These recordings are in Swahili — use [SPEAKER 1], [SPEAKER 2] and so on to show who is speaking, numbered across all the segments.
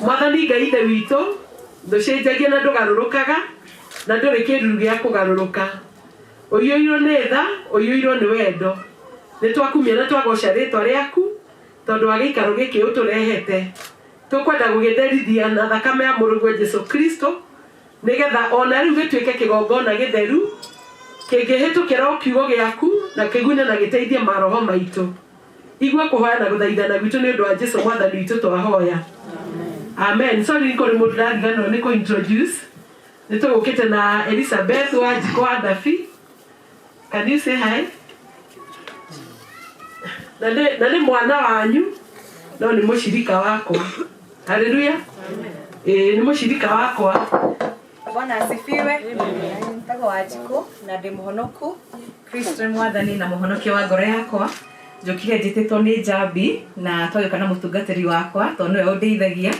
[SPEAKER 1] Mwathani Ngai ithe witũ ndũcenjagia na ndũgarũrũkaga na ndũrĩ kĩruru gĩa kũgarũrũka. Ũiyũirwo nĩ tha, ũiyũirwo nĩ wendo. Nĩtwakumia na twagoca rĩtwa rĩaku tondũ wa gĩikaro gĩkĩ ũtũrehete. Tũkwenda gũgĩtherithia na thakame ya mũrũguo Jesũ Kristo nĩgetha ona rĩu gĩtuĩke kĩgongona gĩtheru kĩngĩhĩtũkĩra o kiugo gĩaku na kĩgune na gĩteithie maroho maitũ. Igua kũhoya na gũthaithana gwitũ nĩ ũndũ wa Jesũ Mwathani witũ twahoya. Amen. Sorry nĩ kũrĩ mũndũ ndariganĩrwo nĩ kũ-introduce. Nĩtũgũkĩte na Elizabeth Wanjikũ wa Ndabi. Can you say hi? Na nĩ mwana wanyu no nĩ mũcirika wakwa. Haleluya. Nĩ mũcirika wakwa.
[SPEAKER 2] Bwana asifiwe. Nitago Wanjikũ na ndĩ mũhonoku. Kristo Mwathani na mũhonokia wa ngoro yakwa. Njokire njĩtĩtwo nĩ Njambi na twagĩũka na mũtungatĩri wakwa tondũ nĩwe ũndeithagia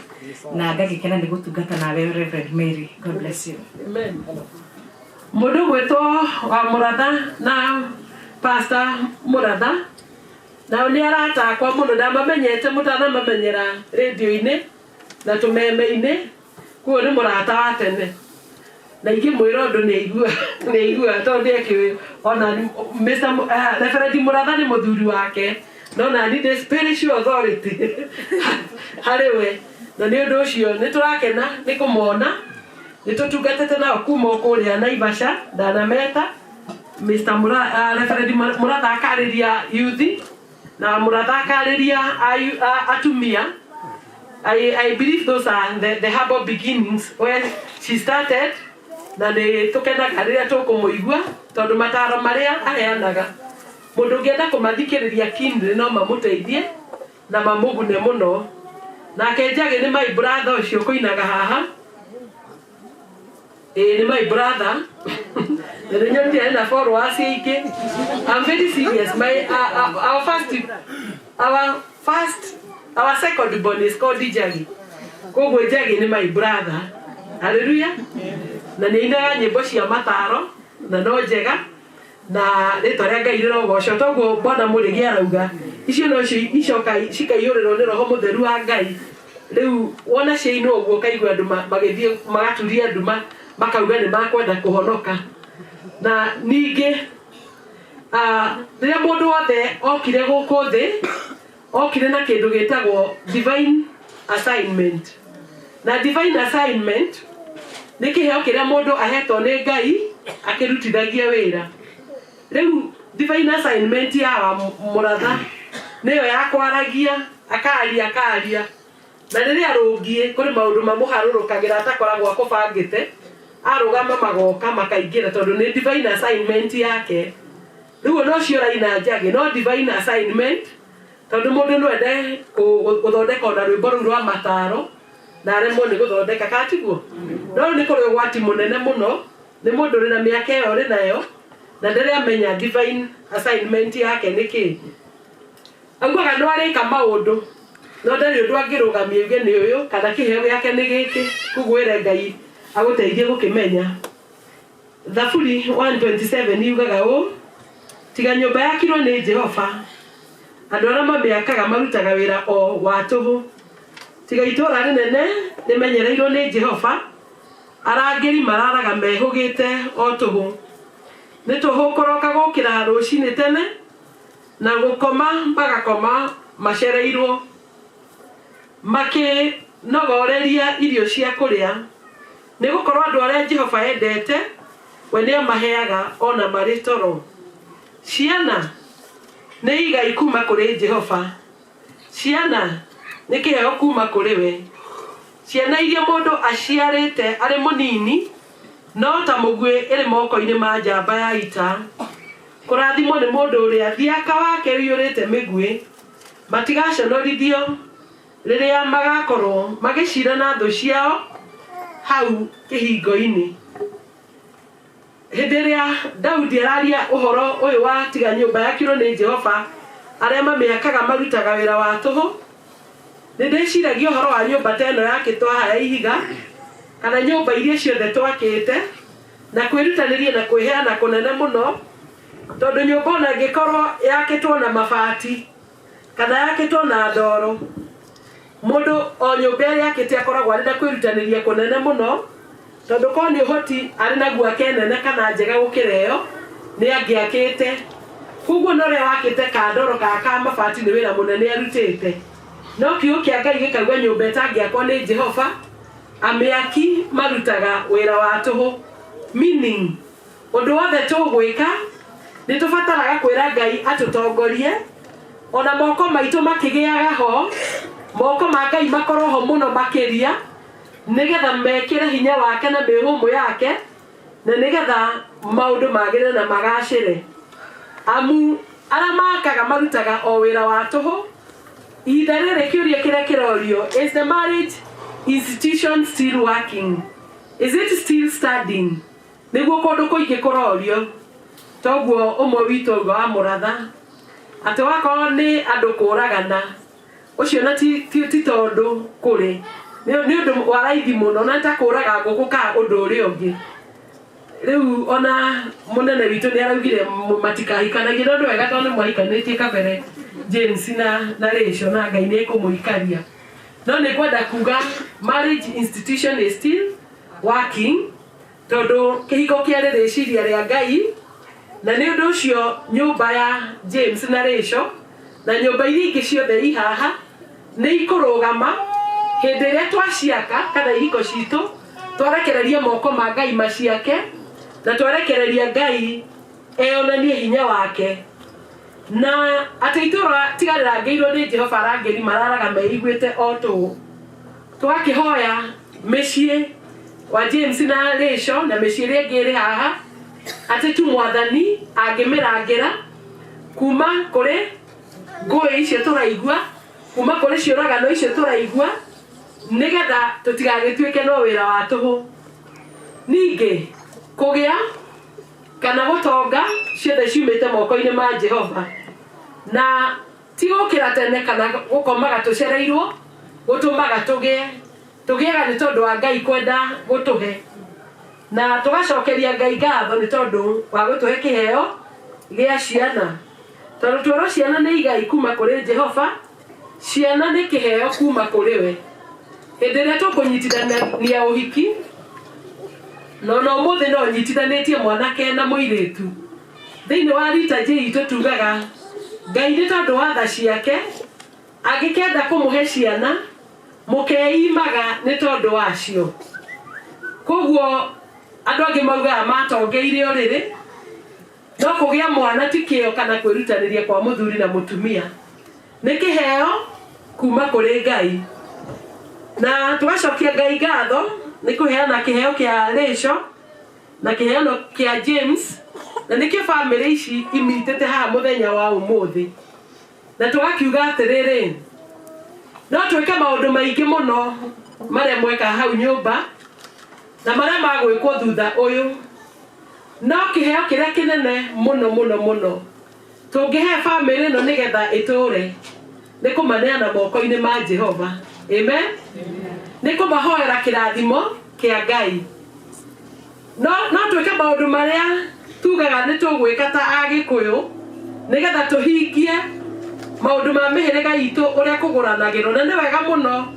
[SPEAKER 2] na ngagĩkena nĩ gũtungata nawe Reverend Mary. God bless you.
[SPEAKER 1] Amen. Mũndũ gwĩtwo wa Mũratha na Pastor Mũratha na nĩ aratakwa mũno ndamamenyete mũtanamamenyera radio-inĩ na tũmeme-inĩ kuo nĩ mũrata wa tene na ingĩmwĩra ũndũ nĩ igua tondũ ndĩkĩũĩ ona Reverend Mũratha nĩ mũthuri wake no na nĩ spiritual authority harĩ we na nĩ ũndũ ũcio nĩ tũrakena nĩ kũmona nĩ tũtungatĩte nao kuma kũrĩa Naivasha ndanameta Reverend Mũratha akarĩria youth na Mũratha akarĩria atumia. I believe those are the humble beginnings where she started na nĩ tũkenaga rĩrĩa tũkũmũigua tondũ mataro marĩa aheanaga mũndũ ũngĩenda kũmathikĩrĩria kindly no mamũteithie na mamũgune mũno. Nake Njagi nĩ my brother ũcio kũinaga haha. Nĩ my brother. Nĩnyonire na followers aingĩ. I'm very serious. Our second born is called Njagi. Koguo Njagi nĩ my brother. Hallelujah. Na nĩ inaga nyĩmbo cia mataro na no njega na rĩtwa rĩa Ngai rĩrogocwo toguo Bwana Mũrĩgi arauga icio no icoka cikaiyũrĩrwo nĩ Roho Mũtheru wa Ngai. Rĩu wona ciainwo ũguo kaigua andũ magĩthiĩ magaturia nduma makauga nĩ makwenda kũhonoka. Na ningĩ rĩrĩa mũndũ wothe okire gũkũ thĩ okire na kĩndũ gĩtagwo divine assignment. Na divine assignment nĩ kĩheo kĩrĩa mũndũ ahetwo nĩ Ngai akĩrutithagia wĩra. Rĩu divine assignment ya Mũratha nĩyo ya kwaragia akaria na rĩrĩa arũngiĩ kũrĩ maũndũ mamũharũrũkagĩra atakoragwo akũbangĩte arũgama magoka makaingĩra tondũ nĩ divine assignment yake. Rĩu no ciũraina Njagi no divine assignment tondũ mũndũ no ende gũthondeka ona rwĩmbo rũu rwa mataro na aremwo nĩ gũthondeka katiguo. No nĩ kũrĩ ũgwati mũnene mũno nĩ mũndũ ũrĩ na mĩaka ĩyo ũrĩ nayo na ndĩramenya divine assignment yake nĩ kĩĩ. Augaga no arĩka maũndũ no ndarĩ ũndũ angĩrũgamia uge nĩ ũyũ kana kĩheo gĩake nĩ gĩkĩ kũgwĩre Ngai agũteithie gũkĩmenya. Thaburi 127 yugaga ũũ: tiga nyũmba yakirwo nĩ Jehova andũ arĩa mamĩakaga marutaga wĩra o wa tũhũ. Tiga itũũra rĩnene rĩmenyereirwo nĩ Jehova arangĩri mararaga mehũgĩte o tũhũ. Nĩ tũhũ kũroka gũkĩra rũcinĩ tene na gũkoma magakoma macereirwo makĩnogoreria irio cia kũrĩa. Nĩ gũkorwo andũ arĩa Jehova endete we nĩ amaheaga ona marĩ toro. Ciana nĩ igai kuma kũrĩ Jehova. Ciana nĩ kĩheo kuma kũrĩ we. Ciana iria mũndũ aciarĩte arĩ mũnini no ta mũguĩ ĩrĩ moko-inĩ ma njamba ya ita. Kũrathimwo nĩ mũndũ ũrĩa thiaka wake ũiyũrĩte mĩguĩ. Matigaconorithio rĩrĩa magakorwo magĩcira na thũ ciao hau kĩhingo-inĩ. Hĩndĩ ĩrĩa Daudi araria ũhoro ũyũ wa tiga nyũmba yakirwo nĩ Jehova arĩa mamĩakaga marutaga wĩra wa tũhũ, nĩ ndĩciragia ũhoro wa nyũmba ta ĩno yakĩtwo haha ya ihiga kana nyũmba iria ciothe twakĩte na kwĩrutanĩria na kwĩheana kũnene mũno tondũ nyũmba ona ĩngĩkorwo yakĩtwo na mabati kana yakĩtwo na ndoro mundu o nyumba yake ti akoragwo ari na kwirutaniria kunene muno tondu ko ni hoti ari na guake nene kana njega gukireo ni angiakite kuguo no ria wakite kandoro ka mabati ni wira munene arutite no kiu kia Ngai gikagwa nyumba etangiakwo ni Jehova amiaki marutaga wira wa tuhu meaning undu wothe tugwika ni tubataraga kwira Ngai atutongorie ona moko maitu makigiaga ho moko ma Ngai makorwo ho muno makiria nigetha mekire hinya wake na mihumu yake na nigetha maundu magire na magacire amu ara makaga marutaga o wira wa tuhu idarere kiuria kira kirorio is the marriage institution still working, is it still standing niguo kondu kuingi kurorio toguo umwe witu wa muratha ati wako ni andu kuragana ucio na ti tondu kuri ni undu wa raithi muno na ta kuraga nguku ka undu uri ungi riu ona munene witu ni araugire matikahikanagie ndu wega tondu mwahikanitie kabere James na Rachel na Ngai ni kumuikaria no ni kwenda kuga marriage institution is still working tondu kihiko kia reciria ria Ngai na ni undu ucio nyumba ya James na Rachel na nyumba iria ingi ciothe ihaha ni ikurugama hindi ria twaciaka kana ihiko citu twarekereria moko ma Ngai maciake na twarekereria Ngai eonanie hinya wake na ataitura tigarira ngeirwo ni Jehova arangeri mararaga meiguite o tu twakihoya mecii wa James na Rachel na mecii ria ngiri haha ati tu mwathani angimirangira kuma kuri ngui icio turaigua kuma kuri ciuragano icio turaigua nigetha tutigagituike no wira wa tuhu ningi kugia kana gutonga ciothe ciumite moko-ini ma Jehova na tigukira tene kana gukomaga tucereirwo gutumaga tugiega ni tondu wa Ngai kwenda gutuhe na tugacokeria Ngai ngatho ni tondu wa gutuhe kiheo gia ciana tondu tworo ciana ni igai kuma kuri Jehova ciana ni kiheo kuma kuri we hindi ria tukunyitithania uhiki no muthi no nyitithanitie mwanake na muiritu thiini wa rita jitu tugaga Ngai ni tondu wa tha ciake agikenda kumuhe ciana mukeimaga ni tondu wacio koguo andu angi maugaga matongeire uriri no kugia mwana tikio kana kwirutaniria kwa muthuri na mutumia ni kiheo kuma kuri Ngai na tugacokia Ngai ngatho ni kuheana kiheo kia Rachel na kiheo kia James na nikio family ici imitete haha muthenya wa umuthi na tugakiuga atiriri no twike maundu maingi muno maria mweka hau nyumba na maria magwikwo thutha uyu no kiheo kiria kinene muno tungihe family no nigetha iture ni kumaneana moko-ini ma Jehova amen ni kumahoera kirathimo kia Ngai no twike maundu maria tugaga ni tugwika ta agikuyu nigetha tuhingie maundu ma mihiriga itu uria kuguranagirwo na ni wega muno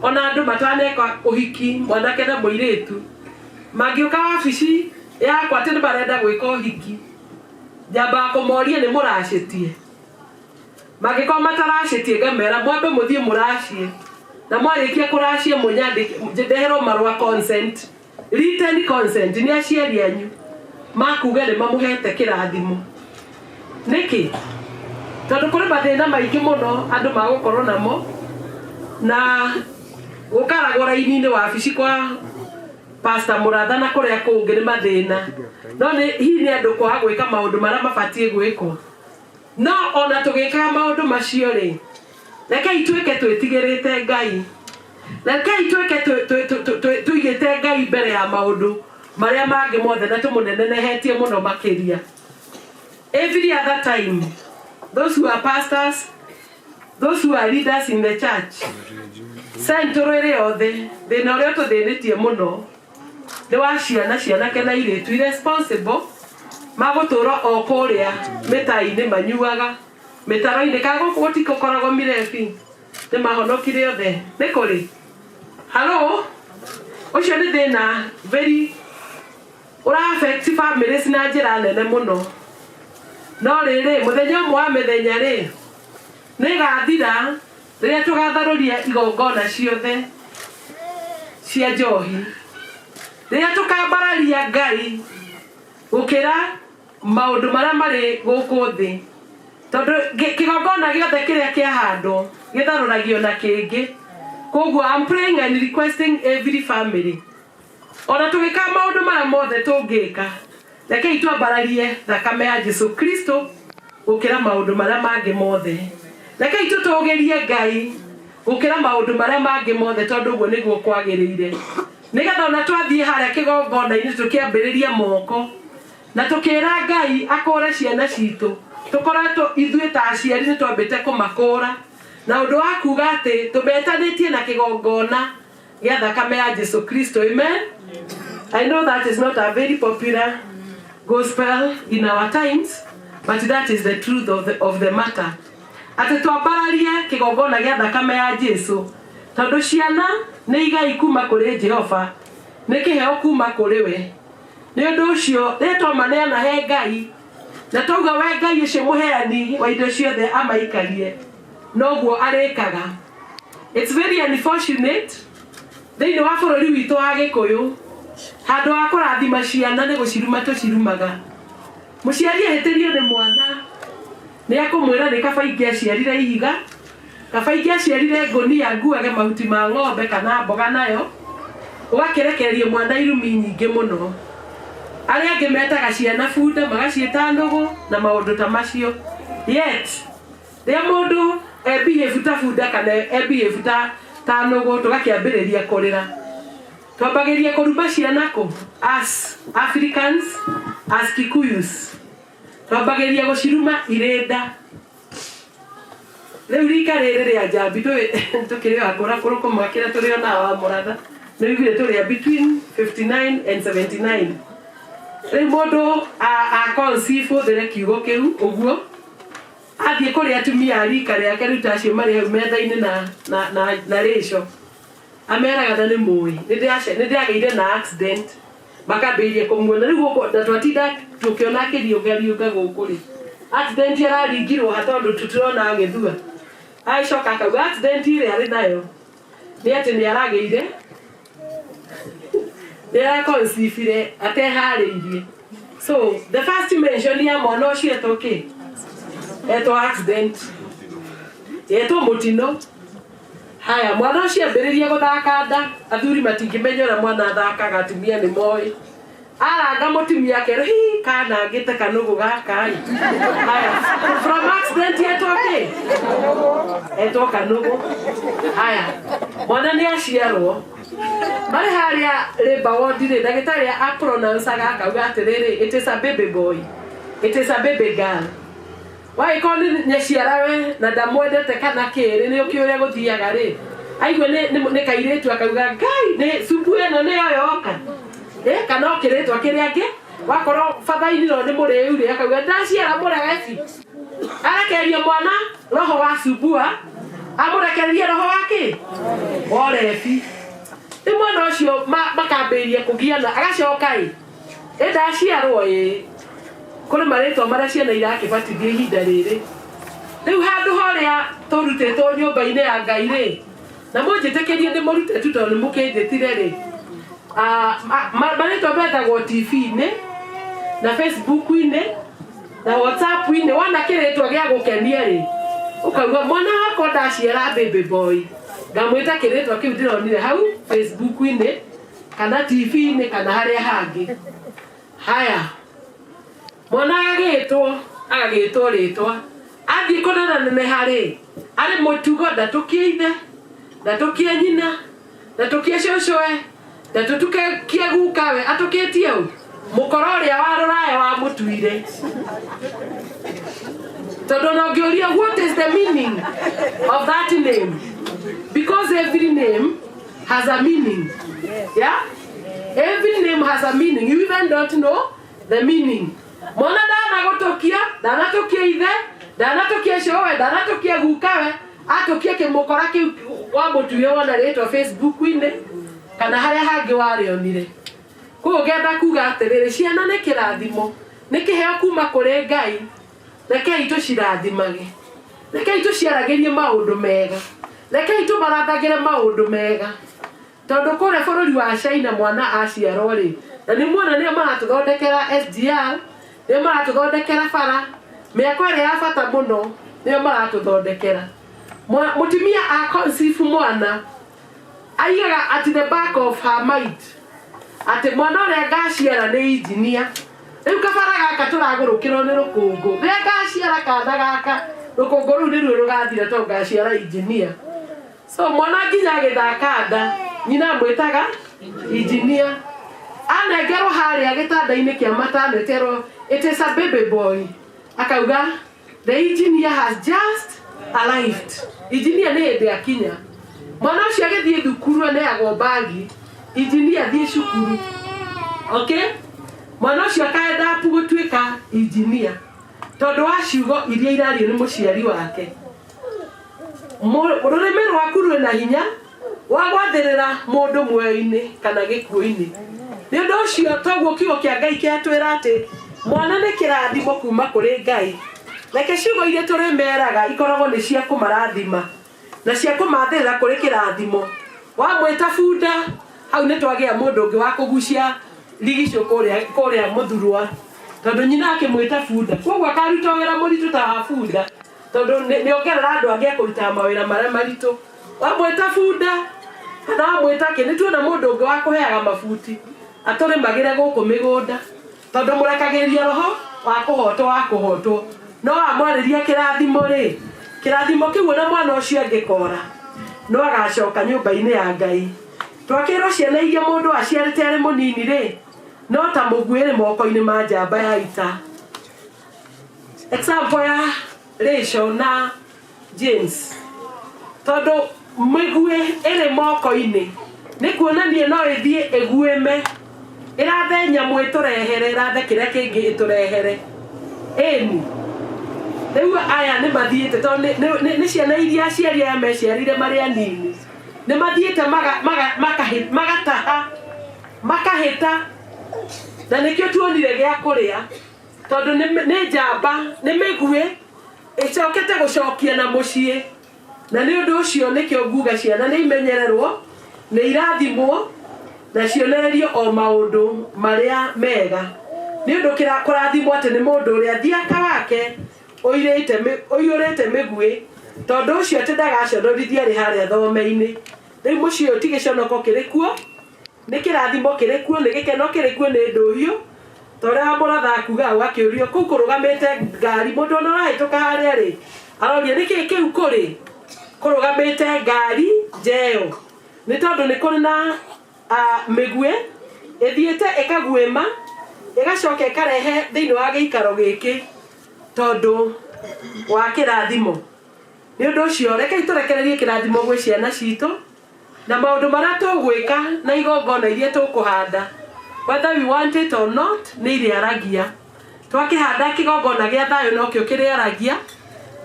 [SPEAKER 1] ona andu mataneka uhiki mwanake na muiritu magiuka wabici yakwa ati ni barenda gwika uhiki njamba kumoria ni muracitie magiko mataracitie ngamera mwambe muthie muracie na mwarikia kuracia munyandike ndeherwo marua consent written consent ni aciari anyu makuga ni mamuhete kirathimo niki tondu kuri mathina maingi muno andu magukorwo namo na gukaragwo ini wabici kwa Pastor Muratha na kuria kungi ni mathina no ni hihi ni andu kwa gwika maundu maria mabatie gwikwo no ona tugika maundu macio ri reke ituike twitigirite Ngai reke ituike tuigite Ngai mbere ya maundu maria mangi mothe na tumunenehetie muno makiria every other time those who are pastors those who are leaders in the church centrally othe thina uria tuthinitie muno ni wa ciana kena iritu irresponsible magutura o kuria mitai-ini manyuaga mitaro-ini kago gutikokoragwo mirebi nĩ mahonokire othe nĩ kũrĩ halo ũcio nĩ thĩna very ũra-affect families na njĩra nene mũno no rĩrĩ mũthenya ũmwe wa mĩthenya rĩ nĩ gathira rĩrĩa tũgatharũria igongona ciothe cia njohi rĩrĩa tũkambararia Ngai gũkĩra maũndũ marĩa marĩ gũkũ thĩ tondũ kĩgongona gĩothe kĩrĩa kĩahandwo gĩtharũragio na kĩngĩ koguo I'm praying and requesting every family ona tũgĩka maũndũ marĩa mothe tũngĩka rekei twambararie thakame ya Jesũ Kristo gũkĩra maũndũ marĩa mangĩ mothe rekei tũtũgĩrie Ngai gũkĩra maũndũ marĩa mangĩ mothe tondũ ũguo nĩguo kwagĩrĩire nĩgetha ona twathiĩ harĩa kĩgongona-inĩ tũkĩambĩrĩria moko na tũkĩra Ngai akũre ciana citũ tũkoretwo ithuĩ ta aciari nĩ twambĩte kũmakũra na ũndũ wa kuga atĩ tũmetanĩtie na kĩgongona gĩa thakame ya Jesũ Kristo amen. I know that is not a very popular gospel in our times but that is the truth of the matter atĩ twambararie kĩgongona gĩa thakame ya Jesũ tondũ ciana nĩ igai kuma kũrĩ Jehova nĩ kĩheo kuma kũrĩ we nĩ ũndũ ũcio rĩrĩa twamaneana he Ngai na twauga we Ngai ũcio mũheani wa indo ciothe amaikarie noguo arĩkaga. It's very unfortunate thĩinĩ wa bũrũri witũ wa Gĩkũyũ handũ wa kũrathima ciana nĩ gũciruma tũcirumaga mũciari ahĩtĩrio nĩ mwana nĩ akũmwĩra nĩ kaba ingĩaciarire ihiga kaba ingĩaciarire ngũnia nguage mahuti ma ng'ombe kana mboga nayo ũgakĩrekereria mwana irumi nyingĩ mũno arĩa angĩ metaga ciana bunda magaciĩta nũgũ na maũndũ ta macio yet rĩrĩa mũndũ behave ta bunda kana behave ta nũgũ tũgakĩambĩrĩria kũrĩra twambagĩria kũruma ciana kũ as Africans as Kikuyus twambagĩria gũciruma irĩnda rĩu rika rĩrĩ rĩa Njambi tũkĩrĩ wakũra kũrũkũmwakĩra tũrĩ ona wa Mũratha nĩ igũire tũrĩa between 59 and 79 rĩu mũndũ conceive ũthĩre kiugo kĩu ũguo athiĩ kũrĩ atumia rika rĩake rĩu ta acio marĩ hau metha-inĩ na rĩco ameraga na nĩ mũĩ nĩ ndĩagĩire na accident makambĩrĩria kũmuona rĩu gũkũ na twatinda tũkĩona akĩriũngariũnga gũkũ rĩ accident araringirwo ha tondũ tũtirona agĩthua aicoka akauga accident ĩrĩa arĩ nayo nĩ atĩ nĩ aragĩire nĩ araconceive ateharĩirie so the first mention ya mwana ũcio etwo kĩ etwo accident etwo mũtino haya mwana ũcio ambĩrĩria gũthaka nda athuri matingĩmenya ũrĩa mwana athakaga atumia nĩ moĩ aranga mũtumia akerwo hi kana ngĩte kanũgũ gaka haya from accident etwo kĩ etwo kanũgũ haya mwana nĩ aciarwo marĩ harĩa labor ward rĩ ndagĩtarĩ apronounceaga akauga atĩrĩrĩ it is a baby boy it is a baby girl waĩkorwo nĩ ciara we na ndamwendete kana kĩrĩ nĩ ũkĩũrĩa gũthiaga rĩ aigua nĩ kairĩtu akauga Ngai nĩ subu ĩno nĩyo yoka kana okĩrĩtwa kĩrĩa angĩ wakorwo batha-inĩ no nĩ mũrĩu rĩ akauga ndaciara mũregeci arekereria mwana roho wa subua amũrekereria roho wake orebi rĩu mwana ũcio makambĩrĩria kũgiana agacoka ndaciarwo kũrĩ marĩtwa marĩa ciana irakĩbatithio ihinda rĩrĩ rĩu handũ harĩa tũrutĩtwo nyũmba-inĩ ya Ngai rĩ na mũnjĩtĩkĩrie ndĩmũrute tu tondũ nĩ mũkĩnjĩtire rĩ marĩtwa metagwo TV-inĩ na Facebook-inĩ na WhatsApp-inĩ wona kĩrĩtwa gĩa gũkenia rĩ ũkauga mwana wakwa ndaciara baby boy ngamwĩta kĩrĩtwa kĩu ndĩronire hau Facebook-inĩ kana TV-inĩ kana harĩa hangĩ haya mwana agagĩtwo rĩtwa athiĩ kũneneha rĩ arĩ mũtugo ndatũkie ithe ndatũkie nyina ndatũkie cũcũe ndatũtukie gukawe atũkĩtie ũũ mũkora ũrĩa wa rũraya wa mũtuire tondũ no ngĩũria what is the meaning of that name because every name has a meaning yeah every name has a meaning you even don't know the meaning mwana ndanagũtũkia ndanatũkia ithe ndanatũkia cũwe ndanatũkia gukawe atokia kimukora kiu wa mutuye wona ritwa Facebook-ini kana haria hangi warionire ko genda kuga atiriri ciana ni kirathimo ni kiheo kuma kuri Ngai rekei tucirathimage rekei tuciaragirie maundu mega rekei tubarathagire maundu mega tondu kure bururi wa China mwana aciarwo ri na ni muona ni maratuthondekera SGR ni maratuthondekera bara miako ria ya bata muno ni maratuthondekera mutumia a conceive mwana aigaga at the back of her mind ati mwana uria ngaciara ni engineer riu kabara gaka turagurukirwo ni rukungu ria ngaciara kana gaka rukungu ru niruo rugathira to ngaciara engineer so mwana nginya agithaka nda nyina mwitaga engineer anengerwo haria gitanda-ini kia maternity it is a baby boy akauga the engineer has just arrived engineer ni ndi akinya mwana ucio agithie thukuru ne agombagi engineer thie cukuru okay mwana ucio akaenda gutwika engineer tondu wa ciugo iria irario ni muciari wake rurimi rwaku rwina hinya wa gwathirira mundu muoyo-ini kana gikuo-ini ni undu ucio toguo kiugo kia Ngai kiatwira ati mwana ni kirathimo kuma kuri Ngai reke ciugo iria turimeraga ikoragwo ni cia kumarathima na cia kumathirira kuri kirathimo wa mwita bunda hau ni twagia mundu ungi wa kugucia ligicio kuria muthurwa tondu nyina akimwita bunda koguo akaruta wira muritu ta wa bunda tondu ni ongerera andu angi akuruta mawira maria maritu wa mwita bunda kana wa mwita ki ni tuona mundu ungi wa kuheaga mabuti aturimagire guku migunda tondu murekagiriria roho wa kuhotwo no amwariria kirathimo ri kirathimo kiu na mwana ucio angikora no agacoka nyumba-ini ya Ngai twakirwo ciana iria mundu aciarite ari munini ri no ta mugwire moko-ini ma njamba ya ita example ya Rachel na James tondu migwe iri moko-ini ni kuonania no ithie egueme irathe nyamu iturehere irathe kiria kingi iturehere eni riu aya ni mathiite tondu ni ciana iria aciari aya meciarire mari anini ni mathiite magataha makahita na nikio tuonire gia kuria tondu ni njamba ni migwe icokete gucokia na mucii na ni undu ucio nikio nguga ciana ni imenyererwo ni irathimwo na cionererio o maundu maria mega ni undu kurathimwo ati ni mundu uria thiaka wake oirite migwi tondu ucio ati ndagaconorithia ri haria thome-ini riu mucii uyu ti giconoko kirikuo ni kirathimo kirikuo ni gikeno kirikuo ni nduhiu toria muratha akuga wakiurio kuu kurugamite ngari mundu ona rahituka haria ri aroria niki kiu kuri kurugamite ngari njeo ni tondu ni kuri na migwe ethiete ikaguema igacoka ikarehe thiini wa giikaro giki tondu wa kirathimo ni undu ucio rekei turekererie kirathimo gwi ciana citu na maundu maria tugwika na igongona iria tukuhanda whether we want it or not ni iriaragia twakihanda kigongona gia thayo no kio kiriaragia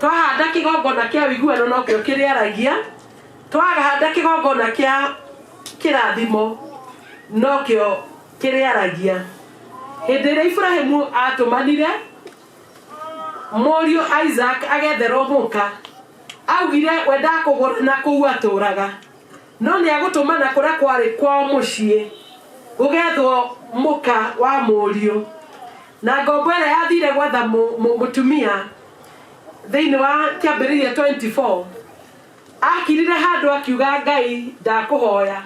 [SPEAKER 1] twahanda kigongona kia wiguano no kio kiriaragia twahanda kigongona kia kirathimo no kio kiriaragia hindi ria Ibrahimu atumanire Morio Isaac agetherwo muka augire wenda kugura na kuu aturaga no ni agutumana kuria kwari kwa mucii gugethwo muka wa Morio na ngombo ĩrĩa yathire gwetha mutumia thiini wa kiambiriria 24 akirire handu akiuga Ngai ndakuhoya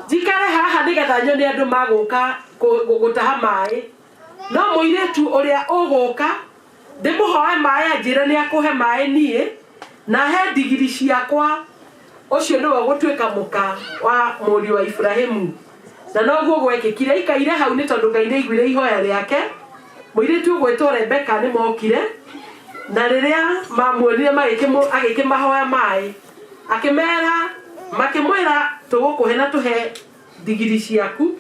[SPEAKER 1] njikare haha nigetha nyone andu maguka gutaha mai no muiritu uria uguka ndimuhoe mai anjire ni akuhe mai nie na he ndigiri ciakwa ucio niwe gutwika muka wa Morio wa Ibrahimu na noguo gwekikire ikaire hau ni tondu Ngai nĩaiguire ihoya riake muiritu gwetwo Rebeka ni mokire na riria mamuonire agikimahoya mai akimera makimwira tugukuhe na tuhe ndigiri ciaku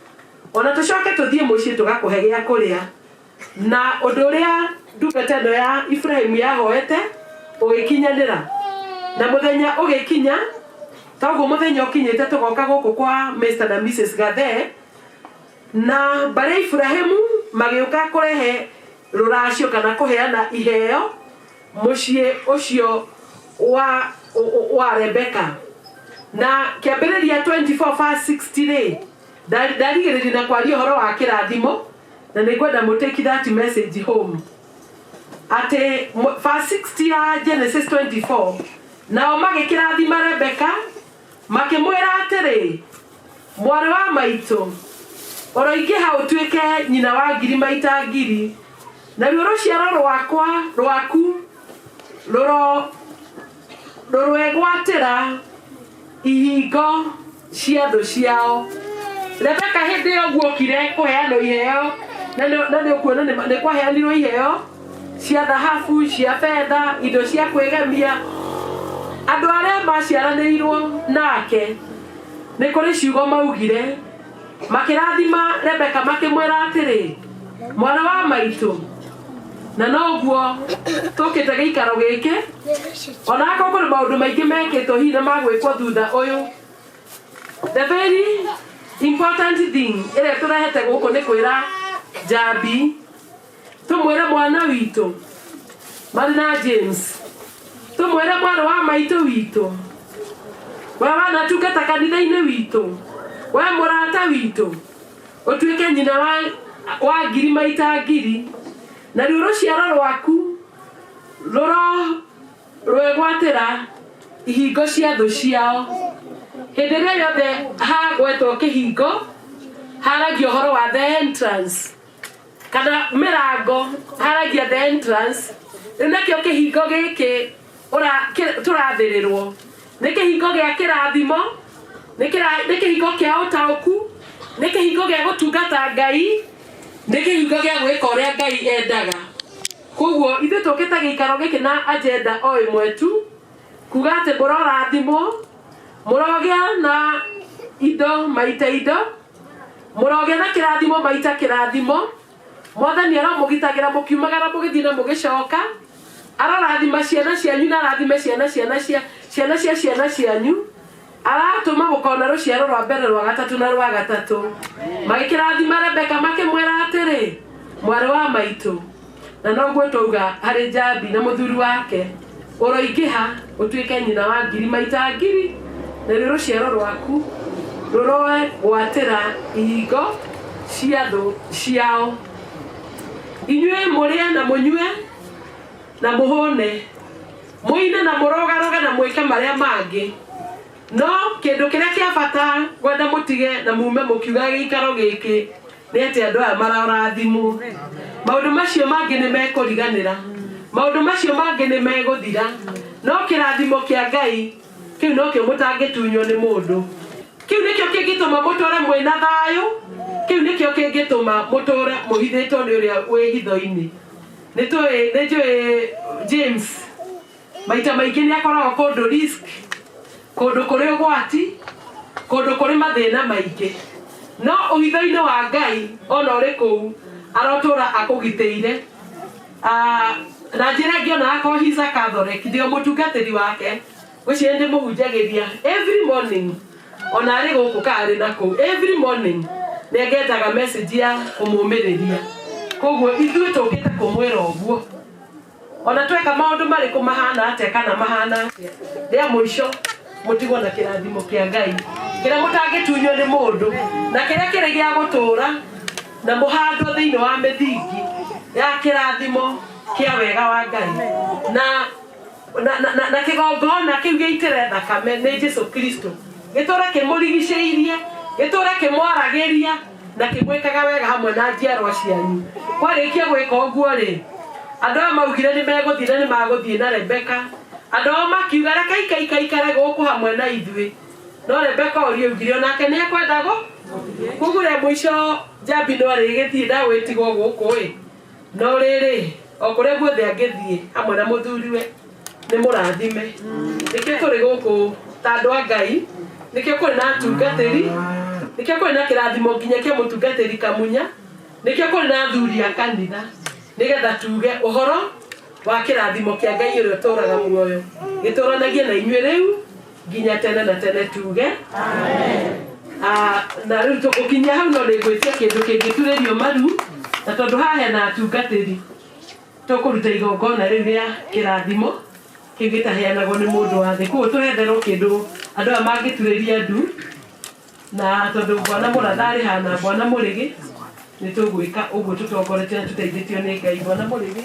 [SPEAKER 1] ona tucoke tuthie mucii tugakuhe gia kuria na undu uria ndungata ino ya Ibrahimu yahoete ugikinyanira na muthenya ugikinya toguo muthenya ukinyite tugoka guku kwa Mr na Mrs Gathe na bare Ibrahimu magiuka kurehe ruracio kana kuheana iheo mucie ucio wa Rebecca na kiambiriria 24:60 ndarigiriri na kwaria horo wa kirathimo na nĩngwenda mu take that message home ate verse 60 ya Genesis 24 nao magikirathima Rebecca makimwira atiri mwari wa maitu oroingiha utuike nyina wa ngiri maita ngiri na ruo ruciaro rwaku rurwegwatira ihingo cia thũ ciao. Rebecca hindi yo guokire kuheana iheo na nĩ kuona nĩ kwaheanirwo iheo cia thahabu cia fedha indo cia kwegemia andu aria maciaranĩirwo nake nĩ kũrĩ ciugo maugire makirathima Rebecca makimwera atiri mwana wa maitu na noguo tukite giikaro giki ona ako kuri maundu maingi mekitwo hihi na magwikwo thutha uyu. The very important thing ire turehete guku ni kwira Jabi tumwire mwana witu Marina James tumwire mwana wa maitu witu we wana tungata kanitha-ini witu we murata witu utuike nyina wa ngiri maita ngiri na ruo ruciaro rwaku rwegwatira ihingo cia thũ ciao. Hindi ĩrĩa yothe hagwetwo kĩhingo haragia ũhoro wa the entrance kana mirango haragia the entrance rĩu nakĩo kĩhingo gĩkĩ tũrathirirwo nĩ kĩhingo gĩa kĩrathimo nĩ kĩhingo kĩa ũtaũku nĩ kĩhingo gĩa gũtungata Ngai nĩ kĩhingo gĩa gwĩka ũrĩa Ngai endaga. Koguo ithuĩ tũkĩte gĩikaro gĩkĩ na agenda o ĩmwe tu kuga atĩ mũrorathimwo mũrogĩa na indo maita indo mũrogĩa na kĩrathimo maita kĩrathimo Mwathani aramũgitagĩra mũkiumagara mũgĩthiĩ na mũgĩcoka arorathima ciana cianyu na arathime ciana cianyu aratũma mũkona rũciaro rwa mbere rwa gatatũ na rwa gatatũ magĩkĩrathima Rebecca makĩmwĩra atĩrĩ mwarĩ wa maitũ na noguo twauga harĩ Jabi na mũthuri wake ũroingĩha ũtuĩke nyina wa ngiri maita ngiri na rũciaro rwaku rũroe gwatĩra ihingo cia thũ ciao. Inyuĩ mũrĩe na mũnyue na mũhũne mũine na mũrogaroga na mwĩke marĩa mangĩ no kĩndũ kĩrĩa kĩa bata gwenda mũtige na mume mũkiuga gĩikaro gĩkĩ nĩ atĩ andũ aya marorathimwo. Maũndũ macio mangĩ nĩ mekũriganĩra maũndũ macio mangĩ nĩ megũthira no kĩrathimo kĩa Ngai kĩu no kĩo mũtangĩtunywo nĩ mũndũ. Kĩu nĩkĩo kĩngĩtũma mũtũre mwĩna thayũ kĩu nĩkĩo kĩngĩtũma mũtũre mũhithĩtwo nĩ ũrĩa wĩ hitho-inĩ. Nĩnjũĩ James maita maingĩ nĩ akoragwo kũndũ risk kũndũ kũrĩ ũgwati kũndũ kũrĩ mathĩna maingĩ no ũhitho-inĩ wa Ngai ona ũrĩ kũu arotũra akũgitĩire. Na njĩra ĩngĩ ona akorwo he's a Catholic ndio mũtungatĩri wake gũciĩ ndĩ mũhunjagĩria every morning ona arĩ gũkũ ka arĩ nakũu every morning nĩ ngendaga message ya kũmũmĩrĩria. Koguo ithuĩ tũkĩte kũmwĩra ũguo ona tweka maũndũ marĩkũ mahana atĩa kana mahana rĩa mũico mũtigwo na kĩrathimo kĩa Ngai kĩrĩa mũtangĩtunywo nĩ mũndũ na kĩrĩa kĩrĩ gĩa gũtũra na mũhandwo thĩinĩ wa mĩthingi ya kĩrathimo kĩa wega wa Ngai na kĩgongona kĩu gĩitĩre thakame nĩ Jesũ Kristo gĩtũre kĩmũrigicĩirie gĩtũre kĩmwaragĩria na kĩmwĩkaga wega hamwe na njiarwa cianyu. Kwarĩkia gwĩka ũguo rĩ andũ aya maugire nĩ magũthiĩ na Rebecca andũ ao makiuga reka ikaikare gũkũ hamwe na ithuĩ no Rebecca ũrĩa augire onake nĩ ekwenda koguo rĩa mũico Jabi no arĩgĩthiĩ na gwĩtigwo gũkũ no rĩrĩ o kũrĩa guothe angĩthiĩ hamwe na mũthuriwe nĩ mũrathime. Nĩkĩo tũrĩ gũkũ ta andũ a Ngai nĩkĩo kũrĩ na atungatĩri nĩkĩo kũrĩ na kĩrathimo nginya kĩa mũtungatĩri kamunya nĩkĩo kũrĩ na athuri a kanitha nĩgetha tuge ũhoro wa kĩrathimo kĩa Ngai ũrĩa ũtũũraga muoyo gĩtũũranagie na inyuĩ rĩu nginya tene na tene tuge amen. Na rĩu tũgũkinya hau no nĩngwĩtia kĩndũ kĩngĩturĩrio maru na tondũ haha hena atungatĩri tũkũruta igongona rĩu rĩa kĩrathimo kĩu gĩtaheanagwo nĩ mũndũ wa thĩ koguo tũhetherwo kĩndũ andũ aya mangĩturĩria ndu na tondũ Bwana Mũratha arĩ haha na Bwana Mũrĩgĩ nĩ tũgwĩka ũguo tũtongoretio na tũteithĩtio nĩ Ngai. Bwana Mũrĩgĩ